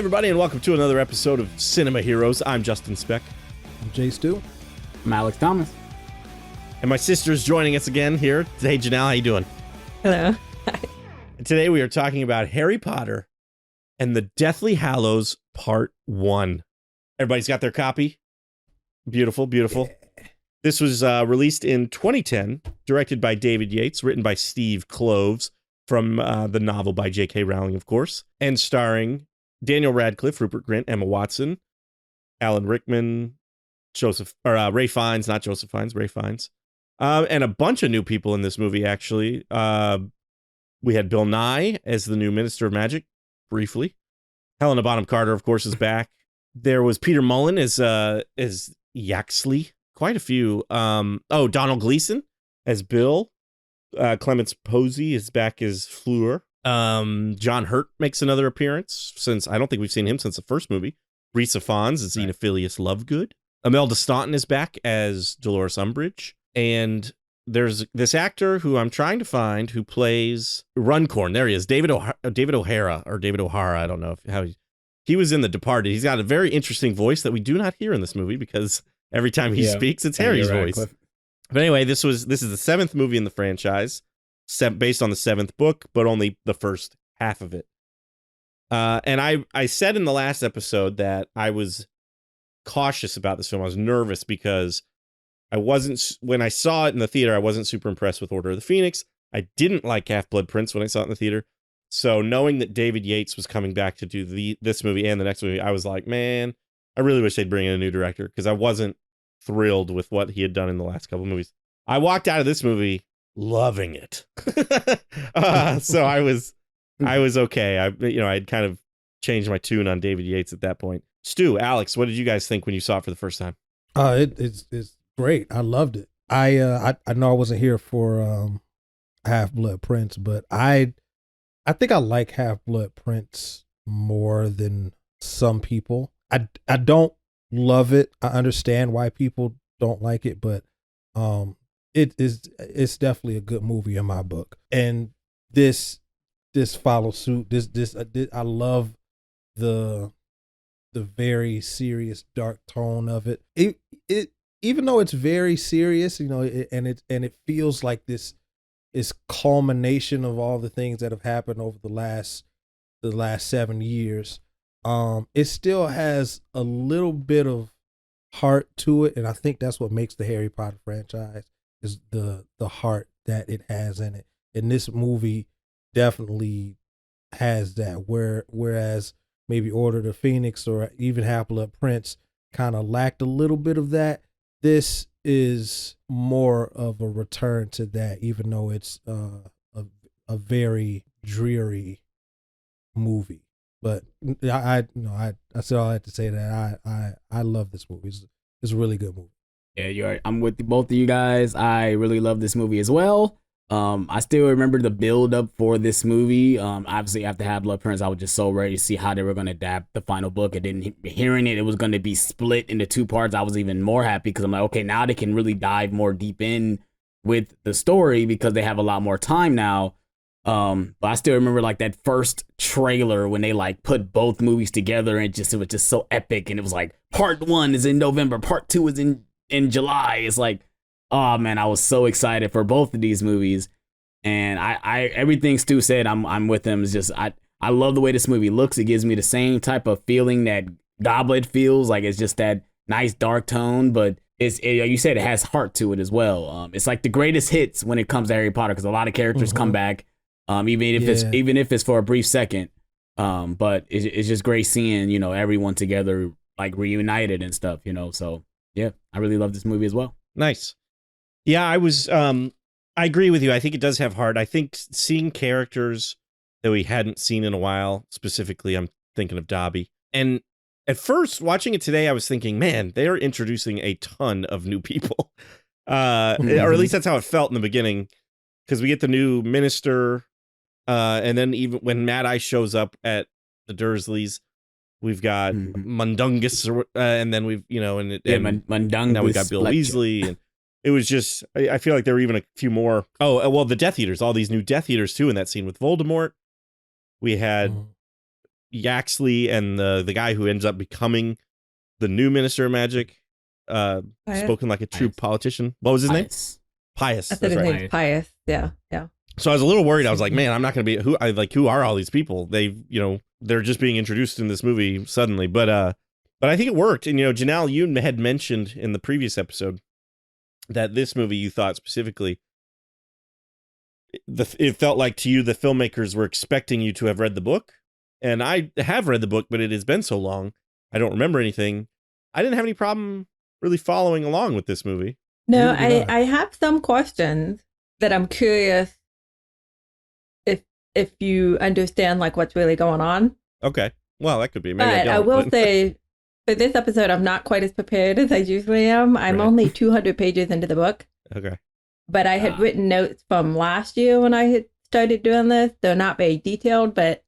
everybody, and welcome to another episode of Cinema Heroes. I'm Justin Speck. I'm Jay Stu. I'm Alex Thomas. And my sister's joining us again here. Hey, Janelle, how you doing? Hello. And today we are talking about Harry Potter and the Deathly Hallows Part 1. Everybody's got their copy? Beautiful, beautiful. Yeah. This was released in 2010, directed by David Yates, written by Steve Kloves, from the novel by J.K. Rowling, of course, and starring Daniel Radcliffe, Rupert Grint, Emma Watson, Alan Rickman, Ray Fiennes, not Joseph Fiennes, Ray Fiennes, and a bunch of new people in this movie, actually. We had Bill Nye as the new Minister of Magic, briefly. Helena Bonham Carter, of course, is back. There was Peter Mullen as Yaxley. Quite a few. Donald Gleason as Bill. Clements Posey is back as Fleur. John Hurt makes another appearance, since I don't think we've seen him since the first movie. Risa Fons is Xenophilius Lovegood. Imelda Staunton is back as Dolores Umbridge. And there's this actor who I'm trying to find who plays Runcorn. There he is, David O'Hara, I don't know how he was in The Departed. He's got a very interesting voice that we do not hear in this movie because every time he speaks, it's Harry's voice. But anyway, this is the 7th movie in the franchise, based on the 7th book, but only the first half of it. And I said in the last episode that I was cautious about this film. I was nervous because when I saw it in the theater, I wasn't super impressed with Order of the Phoenix. I didn't like Half-Blood Prince when I saw it in the theater. So knowing that David Yates was coming back to do this movie and the next movie, I was like, man, I really wish they'd bring in a new director, because I wasn't thrilled with what he had done in the last couple movies. I walked out of this movie loving it. So I was okay. I'd kind of changed my tune on David Yates at that point. Stu, Alex, what did you guys think when you saw it for the first time? It's great. I loved it. I know I wasn't here for Half-Blood Prince, but I think I like Half-Blood Prince more than some people. I don't love it. I understand why people don't like it, but it's definitely a good movie in my book. And this follows suit. I love the very serious, dark tone of it. It even though it's very serious, and it feels like this is culmination of all the things that have happened over the last 7 years. It still has a little bit of heart to it, and I think that's what makes the Harry Potter franchise, is the heart that it has in it. And this movie definitely has that, whereas maybe Order of the Phoenix or even Half-Blood Prince kind of lacked a little bit of that. This is more of a return to that, even though it's a very dreary movie. But I said all I had to say that I love this movie. It's a really good movie. Yeah, you're right. I'm with both of you guys. I really love this movie as well. I still remember the build up for this movie. Obviously after Half-Blood Prince, I was just so ready to see how they were going to adapt the final book. And then hearing it was going to be split into 2 parts, I was even more happy, because I'm like, okay, now they can really dive more deep in with the story because they have a lot more time now. But I still remember like that first trailer when they like put both movies together, and it was just so epic. And it was like part 1 is in November, part 2 is in July. It's like, oh man, I was so excited for both of these movies. And I everything Stu said, I'm with him. It's just I love the way this movie looks. It gives me the same type of feeling that Goblet feels like. It's just that nice dark tone, but you said it has heart to it as well. It's like the greatest hits when it comes to Harry Potter, because a lot of characters come back. Even if it's for a brief second, but it's just great seeing everyone together, like reunited and stuff. So yeah, I really love this movie as well. Nice. Yeah, I agree with you. I think it does have heart. I think seeing characters that we hadn't seen in a while, specifically, I'm thinking of Dobby. And at first, watching it today, I was thinking, man, they are introducing a ton of new people, or at least that's how it felt in the beginning, because we get the new minister. And then even when Mad Eye shows up at the Dursleys, we've got Mundungus, and then we've, Mundungus. Now we got Bill Weasley, and it was just, I feel like there were even a few more. Oh, well, the Death Eaters, all these new Death Eaters too in that scene with Voldemort. We had Yaxley and the guy who ends up becoming the new Minister of Magic, spoken like a true politician. What was his name? Pius. I said That's his right. name's Pius. Yeah. So I was a little worried. I was like, man, I'm not going to be who are all these people? They're just being introduced in this movie suddenly. But I think it worked. And, Janelle, you had mentioned in the previous episode that this movie you thought specifically, it felt like to you the filmmakers were expecting you to have read the book. And I have read the book, but it has been so long, I don't remember anything. I didn't have any problem really following along with this movie. No, I have some questions that I'm curious if you understand like what's really going on. Okay. Well, that could be. Maybe but I will say, for this episode, I'm not quite as prepared as I usually am. I'm only 200 pages into the book. Okay. But I had written notes from last year when I had started doing this. They're not very detailed, but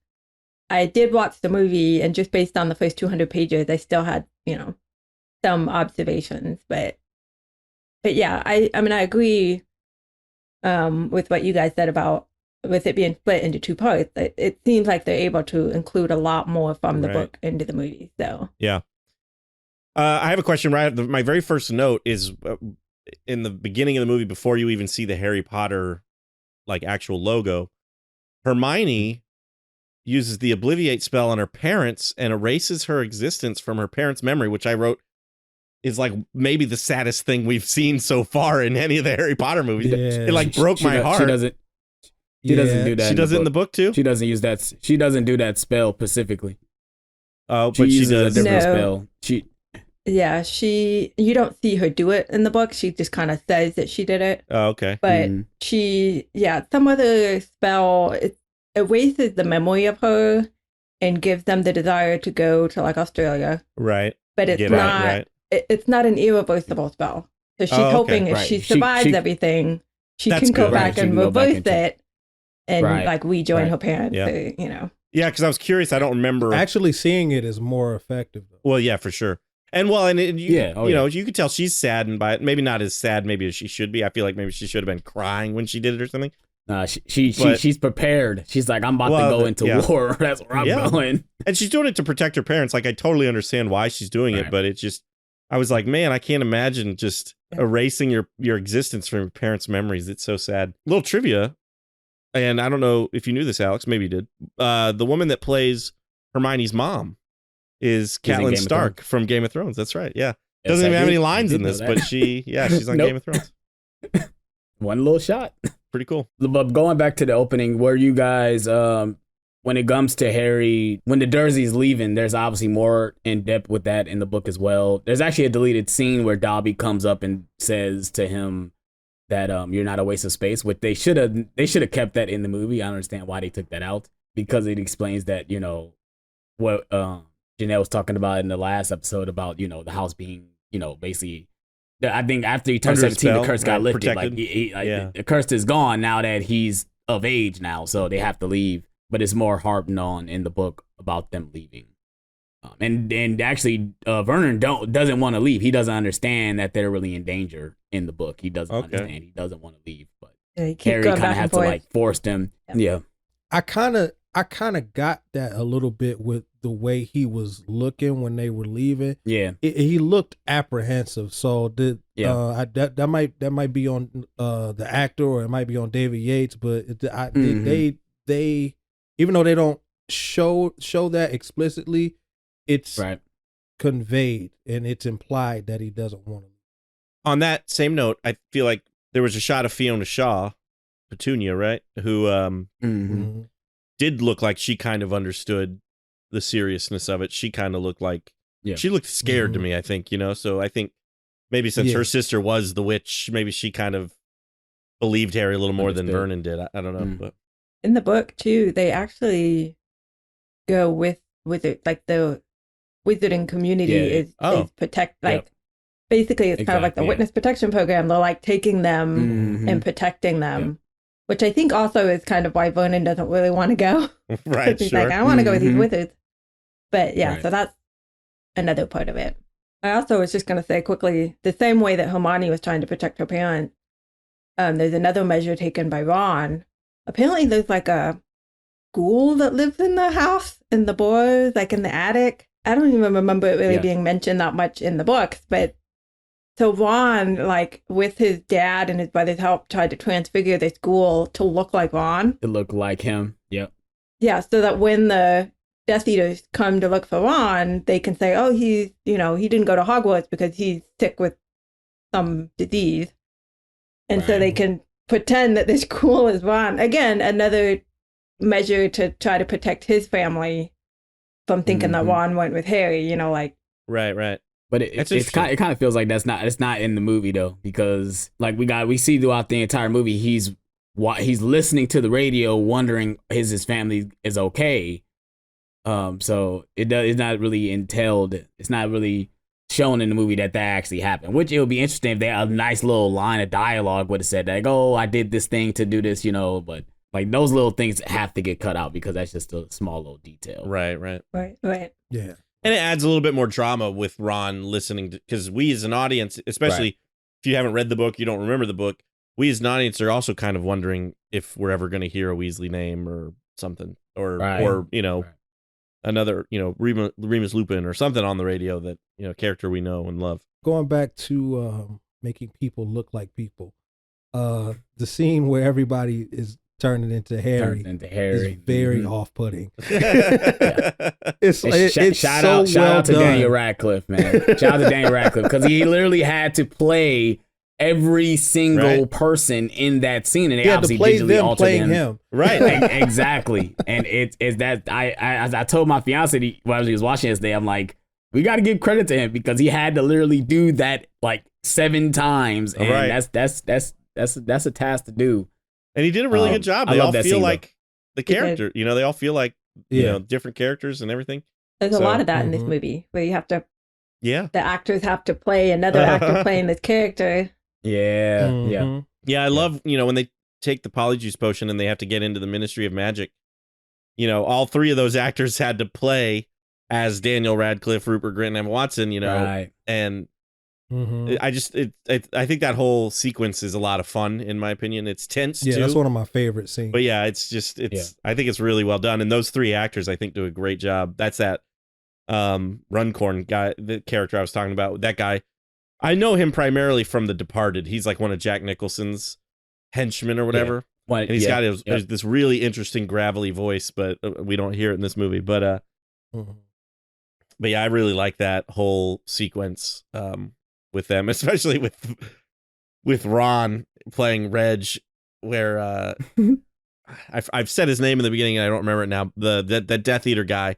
I did watch the movie, and just based on the first 200 pages, I still had, some observations. But yeah, I mean, I agree with what you guys said about with it being split into two parts. It seems like they're able to include a lot more from the book into the movie. So yeah. I have a question. My very first note is in the beginning of the movie, before you even see the Harry Potter like actual logo, Hermione uses the Obliviate spell on her parents and erases her existence from her parents' memory, which I wrote is like maybe the saddest thing we've seen so far in any of the Harry Potter movies. Yeah. It like broke my heart. She doesn't do that. She does it in the book too? She doesn't use that. She doesn't do that spell specifically. Oh, but she does a different spell. Yeah, you don't see her do it in the book. She just kind of says that she did it. Oh, okay. But some other spell, it erases the memory of her and gives them the desire to go to like Australia. Right. But it's not it's not an irreversible spell. So she's hoping if she survives everything, she can go back and reverse it and like rejoin her parents. Yeah. So, Yeah, because I was curious. I don't remember. Actually seeing it is more effective, though. Well, yeah, for sure. And you could tell she's saddened by it. Maybe not as sad maybe as she should be. I feel like maybe she should have been crying when she did it or something. She's prepared. She's like, I'm about to go into war. That's where I'm going. And she's doing it to protect her parents. Like, I totally understand why she's doing it, but I was like, man, I can't imagine just erasing your existence from your parents' memories. It's so sad. Little trivia, and I don't know if you knew this, Alex. Maybe you did. The woman that plays Hermione's mom is Catelyn Stark from Game of Thrones. That's right. Yeah. Doesn't even have any lines in this, but she's on Game of Thrones. One little shot. Pretty cool. But going back to the opening, where you guys, when it comes to Harry, when the Dursleys leaving, there's obviously more in depth with that in the book as well. There's actually a deleted scene where Dobby comes up and says to him that you're not a waste of space. Which they should have kept that in the movie. I don't understand why they took that out, because it explains that what Janelle was talking about in the last episode about the house being basically. I think after he turned 17, the curse got lifted. Protected. Like, the curse is gone now that he's of age now, so they have to leave. But it's more harped on in the book about them leaving. And actually, Vernon doesn't want to leave. He doesn't understand that they're really in danger in the book. He doesn't understand. He doesn't want to leave. But Harry kind of has to like force them. Yeah. I kind of got that a little bit with the way he was looking when they were leaving. Yeah, he looked apprehensive. So that might be on the actor, or it might be on David Yates. But they even though they don't show that explicitly, it's conveyed and it's implied that he doesn't want to. On that same note, I feel like there was a shot of Fiona Shaw, Petunia, right, who did look like she kind of understood the seriousness of it. She kind of looked like she looked scared to me, I think, so I think maybe since her sister was the witch, maybe she kind of believed Harry a little more than Vernon did. I don't know. But in the book too, they actually go with it, like the wizarding community is protect, basically it's kind of like the witness protection program. They're like taking them and protecting them. Which I think also is kind of why Vernon doesn't really want to go. Right, he's like, I want to go with these wizards. But so that's another part of it. I also was just going to say quickly, the same way that Hermione was trying to protect her parents, there's another measure taken by Ron. Apparently there's like a ghoul that lives in the house, in the boys, like in the attic. I don't even remember it really being mentioned that much in the books, but so Ron, like with his dad and his brother's help, tried to transfigure this ghoul to look like Ron. To look like him. Yep. Yeah, so that when the Death Eaters come to look for Ron, they can say, oh, he didn't go to Hogwarts because he's sick with some disease. And so they can pretend that this ghoul is Ron. Again, another measure to try to protect his family from thinking that Ron went with Harry, like. Right. But it kind of feels like it's not in the movie though, because like we see throughout the entire movie he's listening to the radio wondering his family is okay. So it's not really entailed. It's not really shown in the movie that actually happened, which it would be interesting if they had a nice little line of dialogue would have said like, oh, I did this thing to do this, but like those little things have to get cut out because that's just a small little detail. Right. Yeah. And it adds a little bit more drama with Ron listening to, because we as an audience, especially if you haven't read the book, you don't remember the book, we as an audience are also kind of wondering if we're ever going to hear a Weasley name or something, or another, Remus Lupin or something on the radio that, character we know and love. Going back to making people look like people, the scene where everybody is turning into Harry is very off-putting. Shout out to Daniel Radcliffe, man. Shout out to Daniel Radcliffe, because he literally had to play every single person in that scene, and they obviously digitally altered him. Right, exactly. And it's that I told my fiance while she was watching this day, I'm like, we got to give credit to him because he had to literally do that like 7 times, and that's a task to do. And he did a really good job. They all feel like the character. They all feel like different characters and everything. There's a lot of that in this movie where you have to. Yeah. The actors have to play another actor playing this character. Yeah. I love when they take the Polyjuice potion and they have to get into the Ministry of Magic. All 3 of those actors had to play as Daniel Radcliffe, Rupert Grint, and Emma Watson. And. I think that whole sequence is a lot of fun, in my opinion. It's tense too. Yeah, that's one of my favorite scenes. But yeah, I think it's really well done. And those 3 actors, I think, do a great job. That's that Runcorn guy, the character I was talking about. That guy, I know him primarily from The Departed. He's like one of Jack Nicholson's henchmen or whatever. Yeah. And he's got this really interesting gravelly voice, but we don't hear it in this movie. But but yeah, I really like that whole sequence. With them, especially with Ron playing Reg, where I've said his name in the beginning and I don't remember it now. The Death Eater guy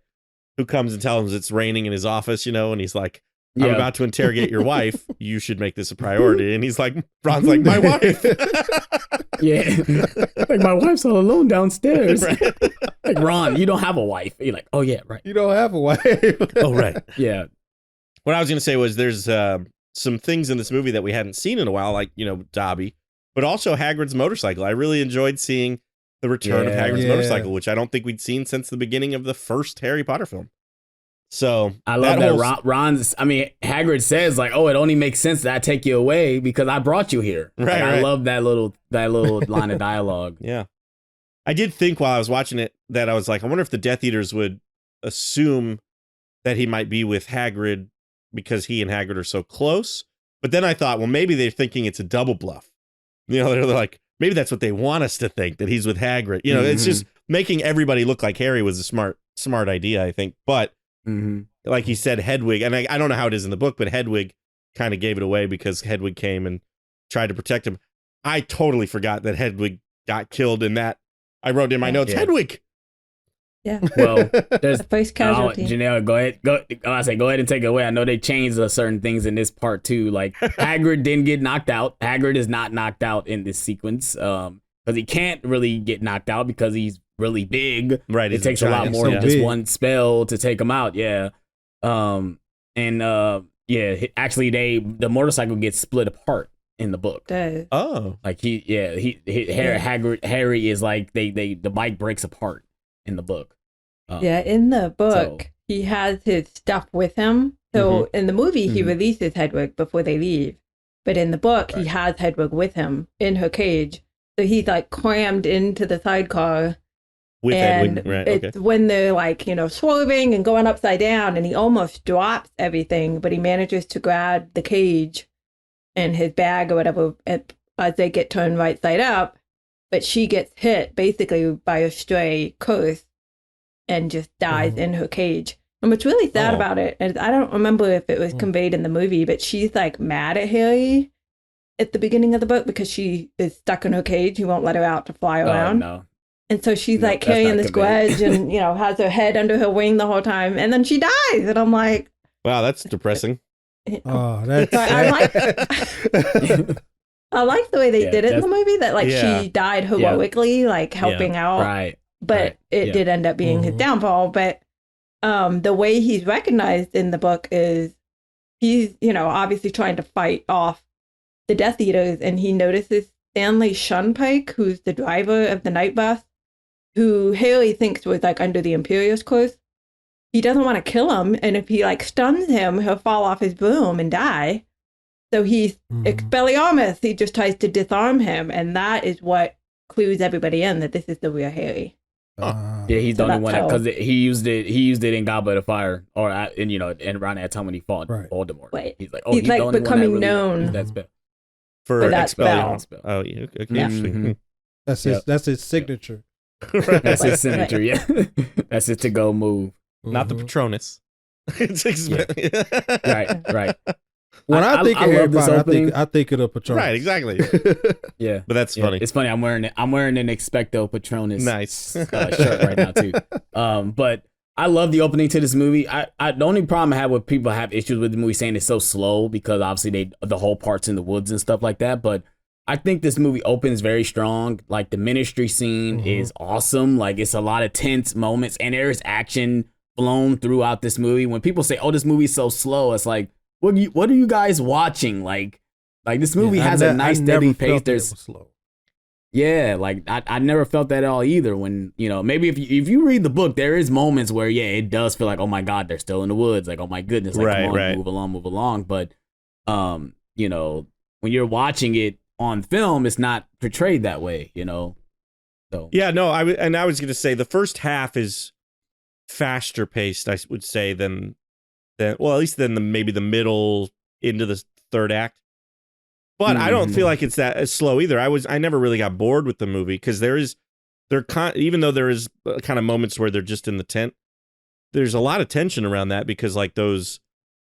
who comes and tells him it's raining in his office, and he's like, I'm about to interrogate your wife. You should make this a priority. And he's like, Ron's like, my wife. Yeah, like my wife's all alone downstairs. Right. Like, Ron, you don't have a wife. You're like, oh yeah, right. You don't have a wife. Oh right. Yeah. What I was gonna say was there's some things in this movie that we hadn't seen in a while, like, Dobby, but also Hagrid's motorcycle. I really enjoyed seeing the return of Hagrid's motorcycle, which I don't think we'd seen since the beginning of the first Harry Potter film. So I love that Hagrid says like, oh, it only makes sense that I take you away because I brought you here. Right. I love that little line of dialogue. Yeah. I did think while I was watching it that I was like, I wonder if the Death Eaters would assume that he might be with Hagrid because he and Hagrid are so close. But then I thought, well, maybe they're thinking it's a double bluff. They're like, maybe that's what they want us to think, that he's with Hagrid. It's just making everybody look like Harry was a smart idea, I think. But like he said, Hedwig, and I don't know how it is in the book, but Hedwig kind of gave it away because Hedwig came and tried to protect him. I totally forgot that Hedwig got killed in that. I wrote in my notes, Hedwig. Yeah. Well, there's the first casualty. Janelle, go ahead and take it away. I know they changed certain things in this part too. Like Hagrid didn't get knocked out. Hagrid is not knocked out in this sequence because he can't really get knocked out because he's really big. Right. It takes a lot more than just one spell to take him out. Yeah. Actually, the motorcycle gets split apart in the book. Oh. Like Harry is like the bike breaks apart in the book. In the book, he has his stuff with him. So in the movie, he releases Hedwig before they leave. But in the book, he has Hedwig with him in her cage. So he's like crammed into the sidecar With and Edwin, right? it's Okay. when they're like, swerving and going upside down, and he almost drops everything, but he manages to grab the cage in his bag or whatever as they get turned right side up. But she gets hit basically by a stray curse and just dies in her cage. And what's really sad about it is I don't remember if it was conveyed in the movie, but she's like mad at Harry at the beginning of the book because she is stuck in her cage. He won't let her out to fly around. No. And so she's No, like that's carrying not this conveyed. grudge and, has her head under her wing the whole time. And then she dies. And I'm like, Wow, that's depressing. Oh, that's So I like I like the way they Yeah, did it in the movie that like Yeah. she died heroically, like helping out. Right. But right, it yeah. did end up being his Mhm. downfall. But the way he's recognized in the book is he's, obviously trying to fight off the Death Eaters, and he notices Stanley Shunpike, who's the driver of the night bus, who Haley thinks was like under the Imperious curse. He doesn't want to kill him, and if he like stuns him, he'll fall off his broom and die. So he's Expelliarmus. He just tries to disarm him, and that is what clues everybody in that this is the real Harry. Yeah, he's So the only one that's because he used it. He used it in Goblet of Fire, and around that time when he fought Right. Voldemort. Right. He's like, He's, he's like, the only becoming one that really known used that spell. For that Expelliarmus. spell. Oh, yeah. Okay, Yeah. interesting. That's his signature. That's Right. his signature. Yeah, that's his to-go move. Not the Mhm. Patronus. It's expensive. Right. When I think of love Harry this Potter, opening. I think of the Patronus. Right, exactly. Yeah, But that's yeah. funny. It's funny. I'm wearing an Expecto Patronus Nice. shirt right now too. But I love the opening to this movie. I the only problem I have with people have issues with the movie saying it's so slow because obviously the whole part's in the woods and stuff like that. But I think this movie opens very strong. Like the ministry scene is awesome. Like it's a lot of tense moments and there is action flown throughout this movie. When people say, "Oh, this movie's so slow," it's like, what are you guys watching? Like this movie has a nice steady pace. There's slow. yeah, like I never felt that at all either. When maybe if you read the book, there is moments where it does feel like, oh my god, they're still in the woods. Like, oh my goodness, like come on, Right. move along. But when you're watching it on film, it's not portrayed that way. So Yeah, no, I was going to say the first half is faster paced, I would say, than well, at least than maybe the middle into the third act. But I don't feel like it's that as slow either. I never really got bored with the movie because even though there is kind of moments where they're just in the tent, there's a lot of tension around that because like those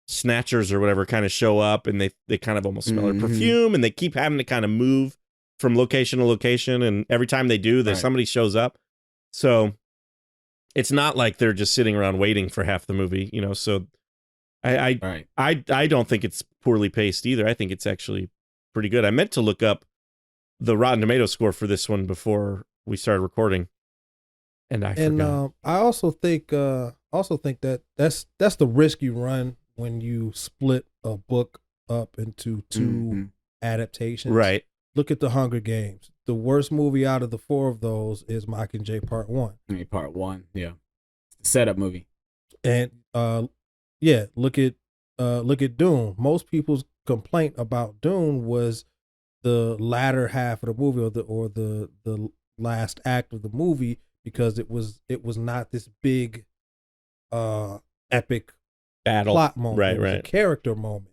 snatchers or whatever kind of show up and they kind of almost smell their perfume and they keep having to kind of move from location to location, and every time they do, there's somebody shows up. So it's not like they're just sitting around waiting for half the movie, so I don't think it's poorly paced either. I think it's actually pretty good. I meant to look up the Rotten Tomato score for this one before we started recording, and I forgot. I also think that that's the risk you run when you split a book up into two adaptations. Right. Look at the Hunger Games. The worst movie out of the four of those is Mockingjay Part 1. Part 1, yeah, setup movie. And look at Dune. Most people's complaint about Dune was the latter half of the movie or the last act of the movie because it was not this big epic Battle plot moment. Right, It was a right. character moment.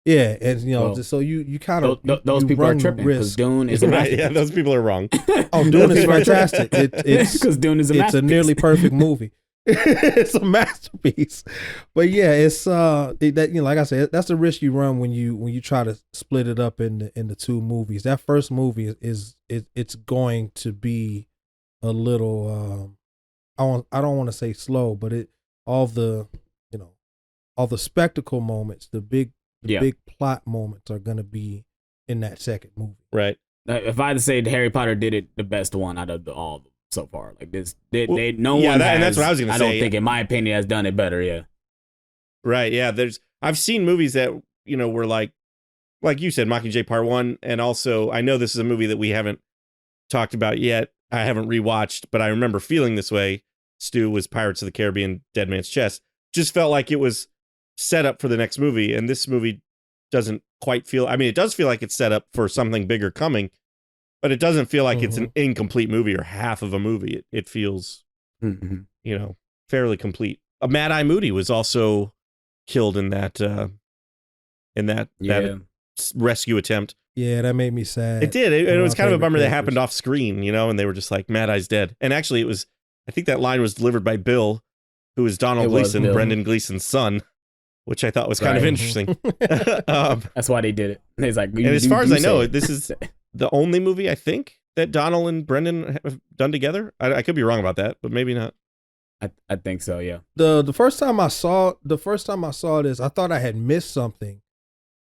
Yeah, and so you kind of those people are tripping because Dune is a Right, masterpiece. yeah, those people are wrong. Oh, Dune is fantastic. It's because Dune is a it's masterpiece. a nearly perfect movie. It's a masterpiece. But yeah, it's that like I said, that's the risk you run when you try to split it up into two movies. That first movie is it's going to be a little I don't want to say slow, but all the spectacle moments, the big plot moments are going to be in that second movie. Right. If I had to say Harry Potter did it the best one out of all of them so far, like this, no one and that's what I was gonna I say. don't think, in my opinion, has done it better. Yeah. Right. Yeah. I've seen movies that were like you said, Mockingjay Part 1, and also I know this is a movie that we haven't talked about yet. I haven't rewatched, but I remember feeling this way. Stu, was Pirates of the Caribbean: Dead Man's Chest. Just felt like it was set up for the next movie, and this movie doesn't quite feel. I mean, it does feel like it's set up for something bigger coming, but it doesn't feel like it's an incomplete movie or half of a movie. It feels, fairly complete. Mad Eye Moody was also killed in that that rescue attempt. Yeah, that made me sad. It did. It was kind of a bummer that happened off screen, and they were just like, Mad Eye's dead. And actually, I think that line was delivered by Bill, who is Donald Gleason, Brendan Gleason's son, which I thought was kind of interesting. That's why they did it. He's like, and as far as I know, this is the only movie I think that Donald and Brendan have done together. I could be wrong about that, but maybe not. I think so. Yeah. The first time I saw this, I thought I had missed something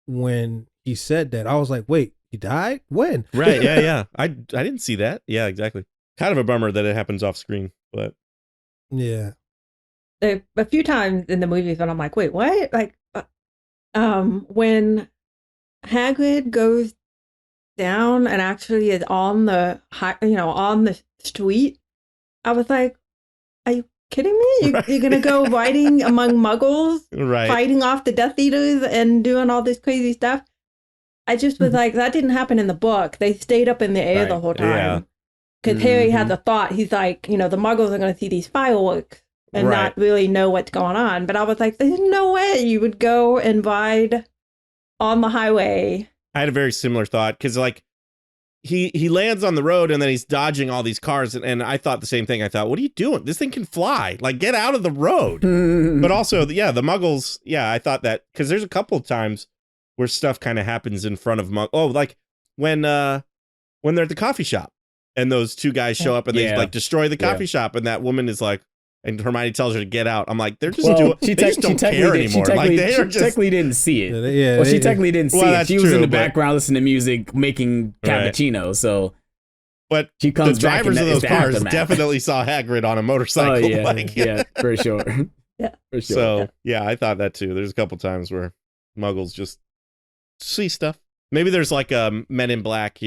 when he said that. I was like, wait, he died? When? Right. Yeah. I didn't see that. Yeah, exactly. Kind of a bummer that it happens off screen, but yeah. There a few times in the movies when I'm like, wait, what? Like, when Hagrid goes down and actually is on the on the street, I was like, are you kidding me? You're gonna go riding among Muggles, fighting off the Death Eaters and doing all this crazy stuff? I just was like, that didn't happen in the book. They stayed up in the air the whole time. Because Harry had the thought, he's like, the Muggles are going to see these fireworks and not really know what's going on. But I was like, there's no way you would go and ride on the highway. I had a very similar thought because, like, he lands on the road and then he's dodging all these cars. And I thought the same thing. I thought, what are you doing? This thing can fly. Like, get out of the road. But also, the Muggles, I thought that because there's a couple of times where stuff kind of happens in front of like when they're at the coffee shop and those two guys show up and they like destroy the coffee shop and that woman is like, and Hermione tells her to get out. I'm like, they're just they just don't care anymore. She technically didn't see it. She technically didn't see it. She was in the background listening to music, making cappuccino. So, but she comes the drivers of those cars definitely saw Hagrid on a motorcycle. Oh yeah, for sure. For sure. So I thought that too. There's a couple times where Muggles just see stuff. Maybe there's like a Men in Black,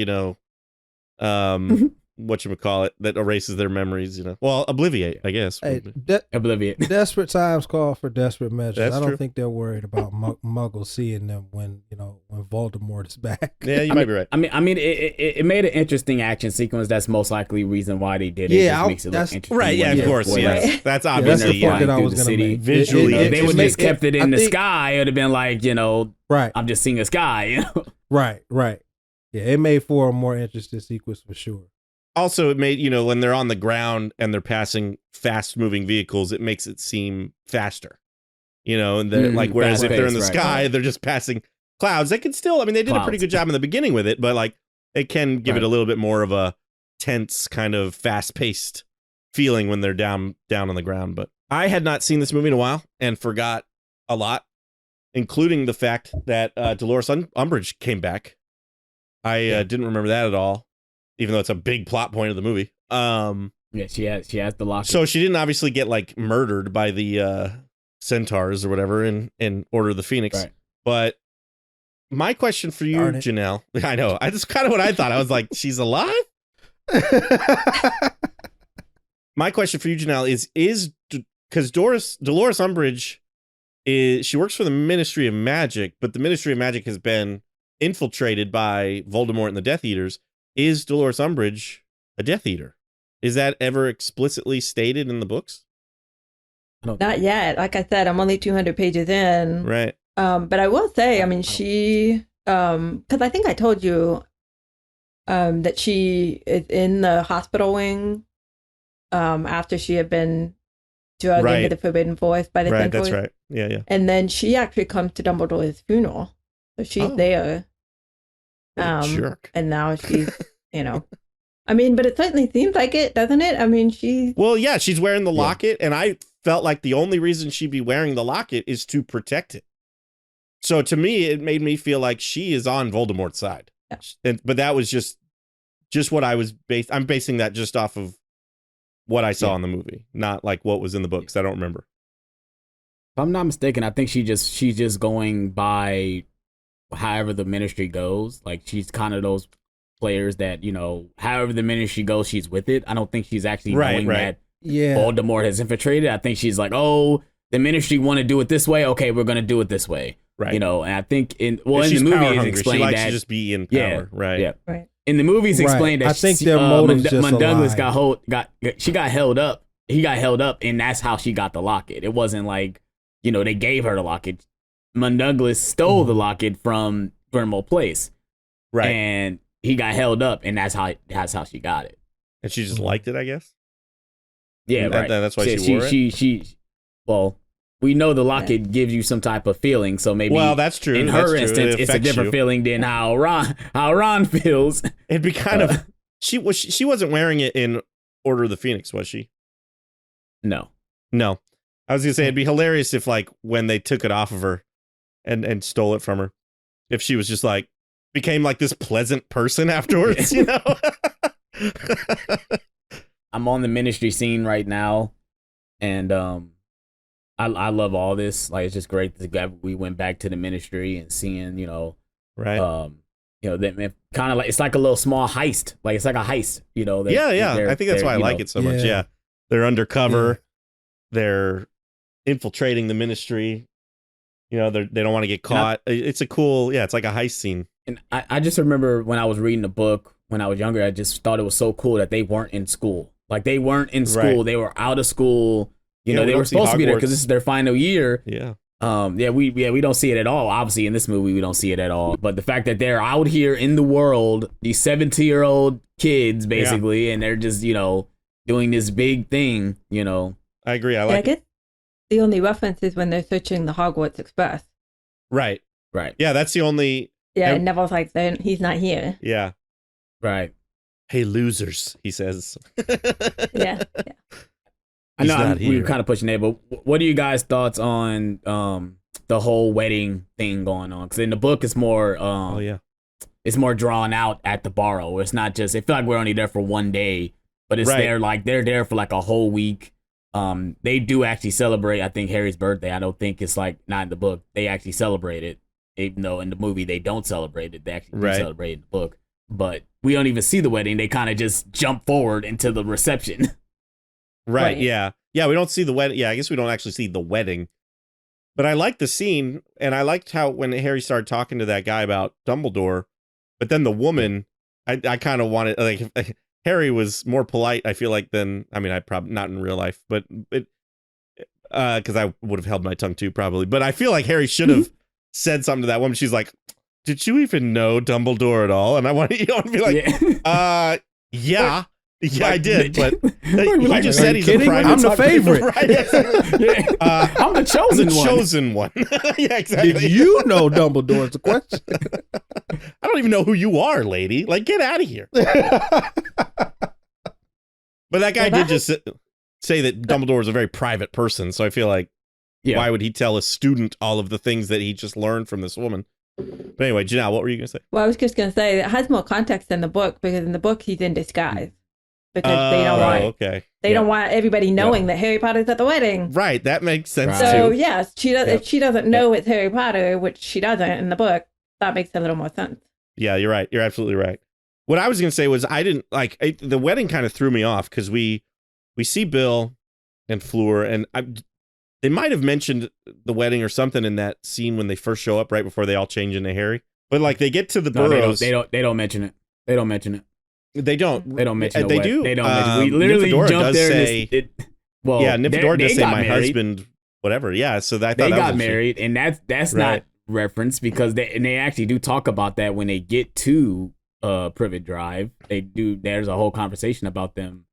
whatchamacallit, that erases their memories, Well, Obliviate, I guess. Hey, Obliviate. Desperate times call for desperate measures. That's I don't true. think they're worried about Muggles seeing them when Voldemort is back. Yeah, you might be right. I mean, it made an interesting action sequence. That's most likely reason why they did it. Yeah, it makes it look interesting. Right, yeah, of course, yes. That's obviously, that's the point that I was going to make. Visually, if they would just kept it in the sky, it would have been like, right. I'm just seeing a sky. Right. Yeah, it made for a more interesting sequence for sure. Also, it made, when they're on the ground and they're passing fast-moving vehicles, it makes it seem faster. And like, whereas if they're in the sky, they're just passing clouds. They can still, they did a pretty good job in the beginning with it, but like, it can give it a little bit more of a tense, kind of fast-paced feeling when they're down on the ground. But I had not seen this movie in a while and forgot a lot, including the fact that Dolores Umbridge came back. I didn't remember that at all, even though it's a big plot point of the movie. She has the locket. So she didn't obviously get like murdered by the centaurs or whatever in Order of the Phoenix. Right. But my question for you, Janelle, I know, that's kind of what I thought. I was like, she's alive? My question for you, Janelle, is because Dolores Umbridge she works for the Ministry of Magic, but the Ministry of Magic has been infiltrated by Voldemort and the Death Eaters. Is Dolores Umbridge a Death Eater? Is that ever explicitly stated in the books? Not yet. Like I said, I'm only 200 pages in. Right. But I will say, she, because I think I told you that she is in the hospital wing after she had been drugged into the Forbidden Forest by the centaurs. Right, that's right. Yeah. And then she actually comes to Dumbledore's funeral. So she's there. Jerk. And now she's, but it certainly seems like it, doesn't it? She's... Well, yeah, she's wearing the locket, and I felt like the only reason she'd be wearing the locket is to protect it. So to me, it made me feel like she is on Voldemort's side. Yeah. But that was just what I was I'm basing that just off of what I saw in the movie, not like what was in the books. I don't remember. If I'm not mistaken, I think she's just going by however the ministry goes. Like, she's kind of those players that, however the ministry goes, she's with it. I don't think she's actually knowing that Voldemort has infiltrated. I think she's like, oh, the ministry want to do it this way. Okay, we're going to do it this way. Right. And I think in the movie it's explained she likes that to just be in power. Right. Yeah. Right. in the movies Right. explained that I think their motive's just a Douglas lie. got held up. He got held up, and that's how she got the locket. It wasn't like, they gave her the locket. Douglas stole the locket from Grimmauld Place, Right. and he got held up, and that's how she got it. And she just liked it, I guess. Yeah, And right. that's why she wore it? Well, we know the locket gives you some type of feeling, so maybe. Well, that's true. In her instance, it's a different feeling than how Ron feels. It'd be kind of she wasn't wearing it in Order of the Phoenix, was she? No. I was gonna say it'd be hilarious if, like, when they took it off of her and stole it from her, if she was just like became like this pleasant person afterwards, I'm on the ministry scene right now, and I love all this. Like, it's just great that we went back to the ministry and seeing, right. Them kind of like, it's like a little small heist. Like, it's like a heist, Yeah. I think that's why I like it so much. Yeah. They're undercover. Yeah. They're infiltrating the ministry. They don't want to get caught. It's a cool, it's like a heist scene. And I just remember when I was reading the book when I was younger, I just thought it was so cool that they weren't in school. Like, they weren't in school. Right. They were out of school. We they were supposed to be there because Hogwarts. this is their final year. Yeah. We don't see it at all. Obviously, in this movie, we don't see it at all. But the fact that they're out here in the world, these 17-year-old kids, basically, and they're just, doing this big thing, I agree. I I like it. guess the only reference is when they're searching the Hogwarts Express. Right. Right. Yeah, that's the only. Yeah, Ev- and Neville's like, he's not here. Yeah. Right. Hey, losers, he says. Yeah. I know not we here. were kind of pushing there, but what are you guys' thoughts on the whole wedding thing going on? Because in the book, it's more Oh, yeah. it's more drawn out at the Barrow. It's not just, it feel like we're only there for one day, but it's Right. they're there for like a whole week. They do actually celebrate, I think, Harry's birthday. I don't think it's like, not in the book. They actually celebrate it, even though in the movie they don't celebrate it. They actually do Right. celebrate it in the book. But we don't even see the wedding. They kind of just jump forward into the reception. Right. Right. Yeah. Yeah. We don't see the wedding. Yeah. I guess we don't actually see the wedding. But I liked the scene, and I liked how when Harry started talking to that guy about Dumbledore, but then the woman, I kind of wanted, like, Harry was more polite, I feel like, than, I mean, I probably not in real life, but it, because I would have held my tongue too, probably. But I feel like Harry should have said something to that woman. She's like, "Did you even know Dumbledore at all?" And I want to be like, yeah. Yeah, I did, but he just said he's a private. I'm the favorite. Right. I'm the chosen the one. chosen one. Yeah, exactly. Did you know Dumbledore's the question? I don't even know who you are, lady. Like, get out of here. But that guy did just say that Dumbledore is a very private person, so I feel like, why would he tell a student all of the things that he just learned from this woman? But anyway, Janelle, what were you going to say? Well, I was just going to say it has more context in the book, because in the book he's in disguise because they don't want they don't want everybody knowing that Harry Potter's at the wedding. Right, that makes sense So too. yes, if she doesn't know it's Harry Potter, which she doesn't in the book, that makes a little more sense. Yeah, you're right. You're absolutely right. What I was going to say was I didn't like the wedding. Kind of threw me off because we see Bill and Fleur, and they might have mentioned the wedding or something in that scene when they first show up right before they all change into Harry. But like they get to the Burrows, they don't mention it. They don't mention it. They don't. They don't mention it. They do. They don't mention. We literally Nymphadora jumped does there. Say, Nymphadora does say my husband, whatever. Yeah, so that they that got was married, and that's not referenced because they actually do talk about that when they get to Privet Drive. They do. There's a whole conversation about them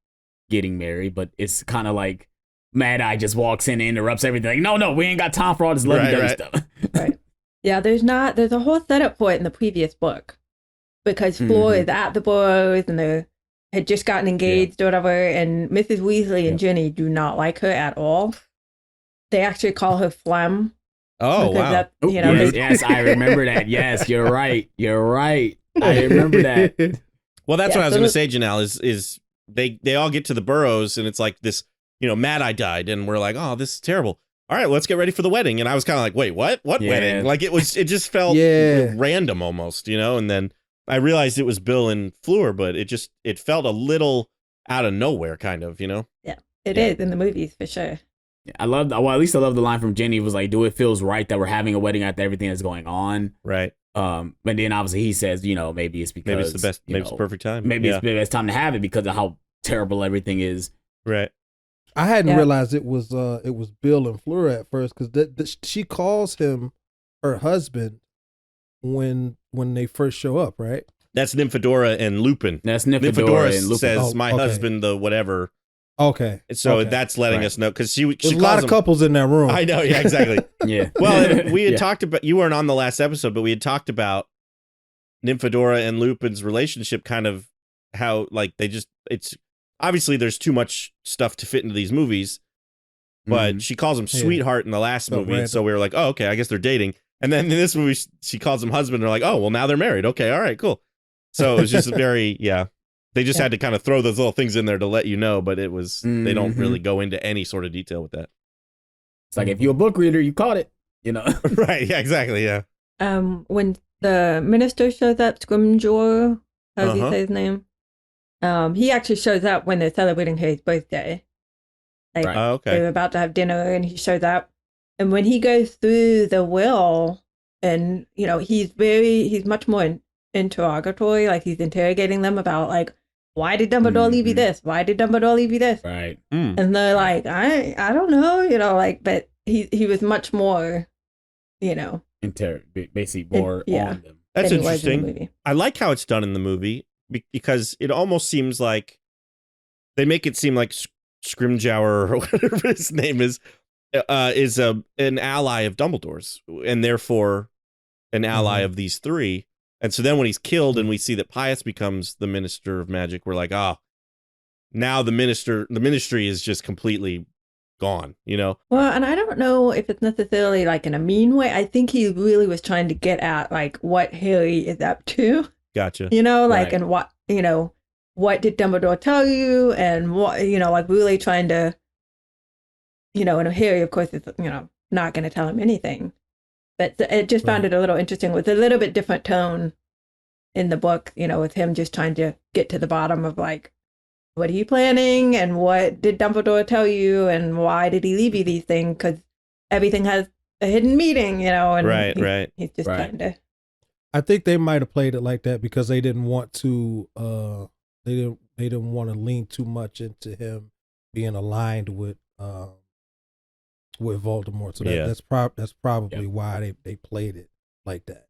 getting married, but it's kind of like Mad Eye just walks in and interrupts everything. Like, no, we ain't got time for all this lovey-dovey stuff. Right. Yeah, there's a whole setup for it in the previous book. Because Fleur is at the Burrows and they had just gotten engaged or whatever, and Mrs. Weasley and Ginny do not like her at all. They actually call her Phlegm. Oh, wow. That, yes, I remember that. Yes, you're right. I remember that. Well, that's what I was going to say, Janelle, is they all get to the Burrows and it's like this, Mad Eye died and we're like, oh, this is terrible. All right, let's get ready for the wedding. And I was kind of like, wait, what? What wedding? Like it just felt random almost, and then I realized it was Bill and Fleur, but it felt a little out of nowhere, kind of, Yeah, it is in the movies for sure. I love the line from Jenny. It was like, "Do it feels right that we're having a wedding after everything that's going on?" Right. But then obviously he says, maybe it's because Maybe it's the best. Maybe it's the perfect time. Maybe it's time to have it because of how terrible everything is. Right. I hadn't realized it was Bill and Fleur at first because she calls him her husband when they first show up, right? That's Nymphadora and Lupin. That's Nymphadora and Lupin. Says my husband, the whatever. Okay. So that's letting us know because she There's a lot of couples in that room. I know. Yeah, exactly. Yeah. Well, we had talked about, you weren't on the last episode, but we had talked about Nymphadora and Lupin's relationship, kind of how like it's obviously there's too much stuff to fit into these movies, but she calls him sweetheart in the last movie. And so we were like, oh, okay, I guess they're dating. And then in this movie, she calls him husband. And they're like, oh, well, now they're married. Okay. All right, cool. So it was just very, they just had to kind of throw those little things in there to let you know, but it was, they don't really go into any sort of detail with that. It's like, if you're a book reader, you caught it, Right. Yeah, exactly. Yeah. When the minister shows up, Scrimgeour, how does he say his name? He actually shows up when they're celebrating his birthday. Like, okay. they were about to have dinner and he shows up. And when he goes through the will, and, he's much more interrogatory, like he's interrogating them about, like, why did Dumbledore leave you this? Why did Dumbledore leave you this? Right. And they're like, I don't know, but he was much more, basically more on them. That's interesting. I like how it's done in the movie because it almost seems like they make it seem like Scrimgeour or whatever his name is an ally of Dumbledore's and therefore an ally of these three. And so then when he's killed and we see that Pius becomes the Minister of Magic, we're like, now the ministry is just completely gone, Well, and I don't know if it's necessarily like in a mean way. I think he really was trying to get at like what Harry is up to. Gotcha. Like, and what, what did Dumbledore tell you? And what, like really trying to, and Harry, of course, is, not going to tell him anything. But it just found it a little interesting with a little bit different tone in the book, with him just trying to get to the bottom of like, what are you planning? And what did Dumbledore tell you? And why did he leave you these things? Because everything has a hidden meaning, and right. He's just trying to. I think they might have played it like that because they didn't want to, they didn't want to lean too much into him being aligned with Voldemort. So that's probably why they played it like that.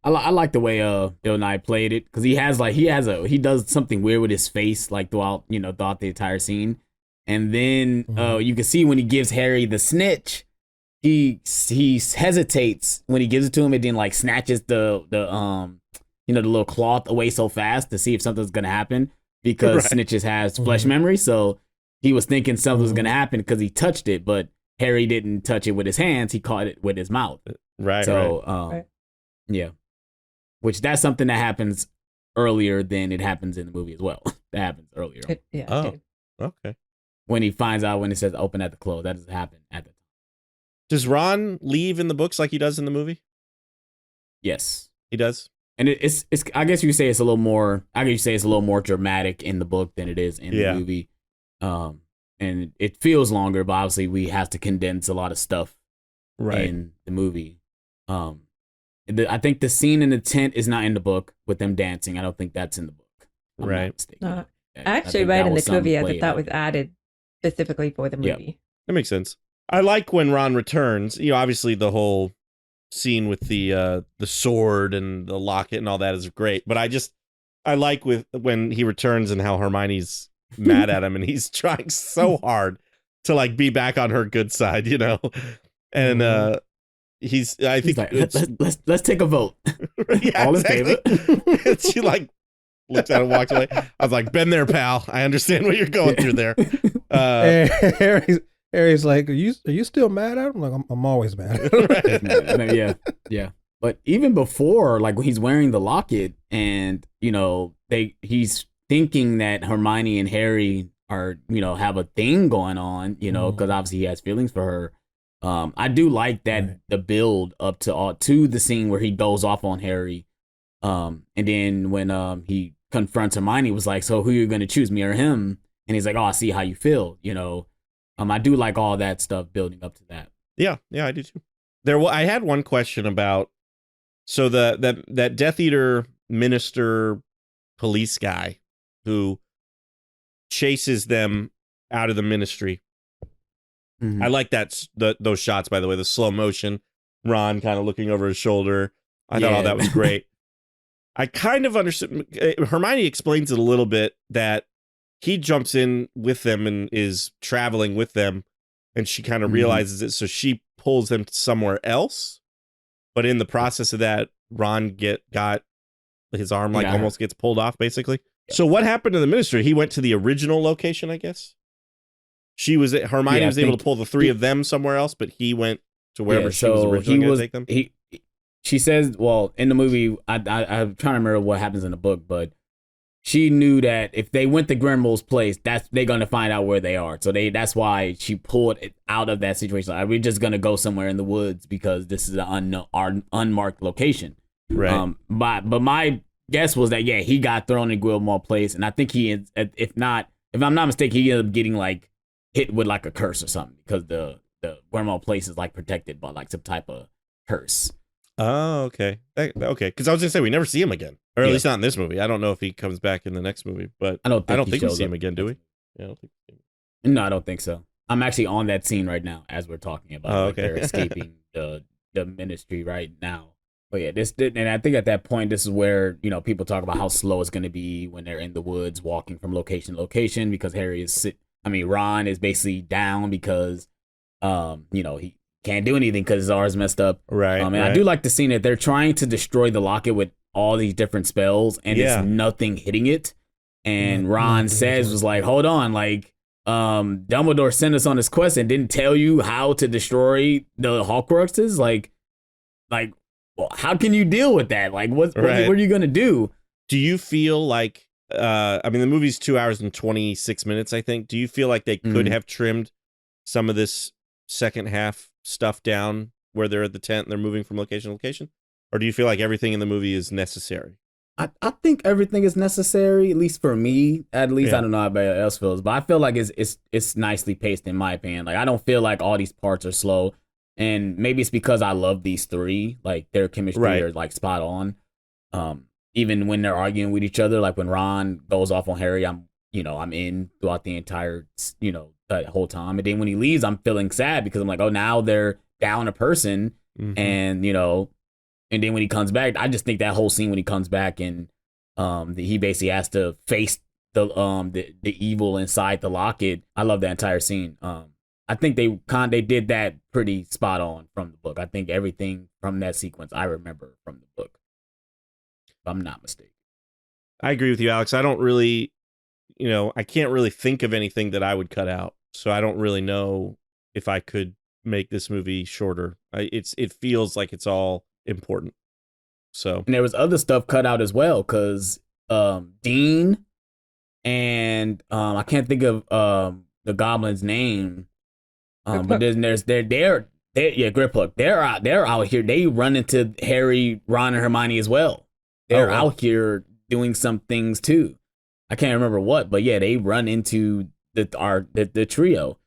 I like the way Bill Nye played it because he does something weird with his face like throughout the entire scene, and then you can see when he gives Harry the snitch, he hesitates when he gives it to him and then like snatches the little cloth away so fast to see if something's gonna happen because snitches has flesh memory, so he was thinking something was gonna happen because he touched it, but Harry didn't touch it with his hands; he caught it with his mouth. Right. So yeah, which that's something that happens earlier than it happens in the movie as well. That happens earlier. Okay. When he finds out when it says open at the close, that doesn't happen at the time. Does Ron leave in the books like he does in the movie? Yes, he does. And it's I guess you say it's a little more. I guess you say it's a little more dramatic in the book than it is in the movie. And it feels longer, but obviously we have to condense a lot of stuff in the movie. I think the scene in the tent is not in the book with them dancing. I don't think that's in the book. I'm not mistaken. I actually read in the trivia that that was added specifically for the movie. That makes sense. I like when Ron returns. Obviously the whole scene with the sword and the locket and all that is great. But I like when he returns and how Hermione's mad at him and he's trying so hard to like be back on her good side, and I think like, let's take a vote. Yeah, all in favor. She like looks at him, walks away. I was like, been there, pal. I understand what you're going through there. Harry's like, are you still mad at him? Like, I'm always mad at him. Yeah. But even before, like when he's wearing the locket, and he's thinking that Hermione and Harry are have a thing going on, because obviously he has feelings for her. I do like that the build up to the scene where he goes off on Harry, and then when he confronts Hermione, was like, so who are you going to choose, me or him? And he's like, oh, I see how you feel, I do like all that stuff building up to that. Yeah, I do too. I had one question about So that Death Eater minister police guy who chases them out of the ministry. Mhm. I like those shots, by the way, the slow motion, Ron kind of looking over his shoulder. I thought all that was great. I kind of understood. Hermione explains it a little bit that he jumps in with them and is traveling with them, and she kind of realizes it, so she pulls them somewhere else. But in the process of that, Ron got his arm almost gets pulled off, basically. Yeah. So what happened to the ministry? He went to the original location, I guess. Hermione was able to pull the three of them somewhere else, but he went to wherever she was originally going to take them. She says, well, in the movie, I'm trying to remember what happens in the book, but she knew that if they went to Grimmel's place, they're going to find out where they are. So that's why she pulled it out of that situation. Like, we're just going to go somewhere in the woods because this is our unmarked location. Right. But my guess was that, yeah, he got thrown in Grimmel's place. And I think if I'm not mistaken, he ended up getting like hit with like a curse or something because the Grimmel's place is like protected by like some type of curse. Oh, okay. Okay, because I was gonna say we never see him again, or at least not in this movie. I don't know if he comes back in the next movie, but I don't think we see him again, do we? Yeah, I don't think. No, I don't think so. I'm actually on that scene right now as we're talking about. Oh, okay. They're escaping the ministry right now. But yeah, and I think at that point, this is where people talk about how slow it's gonna be when they're in the woods, walking from location to location because Ron is basically down because he can't do anything because his arm's messed up. Right. And I do like the scene that they're trying to destroy the locket with all these different spells and it's nothing hitting it. And Ron was like, hold on, like Dumbledore sent us on this quest and didn't tell you how to destroy the Horcruxes. Like, well, how can you deal with that? Like, what are you gonna do? Do you feel like the movie's 2 hours and 26 minutes, I think. Do you feel like they could have trimmed some of this second half stuff down where they're at the tent and they're moving from location to location? Or do you feel like everything in the movie is necessary? I think everything is necessary, at least for me. At least I don't know how everybody else feels, but I feel like it's nicely paced in my opinion. Like I don't feel like all these parts are slow, and maybe it's because I love these three. Like their chemistry are like spot on. Even when they're arguing with each other, like when Ron goes off on Harry, I'm in throughout the entire that whole time, and then when he leaves, I'm feeling sad because I'm like, oh, now they're down a person, and and then when he comes back, I just think that whole scene when he comes back and he basically has to face the evil inside the locket. I love that entire scene. I think they did that pretty spot on from the book. I think everything from that sequence I remember from the book, if I'm not mistaken. I agree with you, Alex. I don't really, I can't really think of anything that I would cut out. So I don't really know if I could make this movie shorter. It feels like it's all important. So, and there was other stuff cut out as well because Dean and I can't think of the goblin's name, but there's Griphook. They're out here. They run into Harry, Ron, and Hermione as well. They're out here doing some things too. I can't remember what, but yeah, they run into the trio.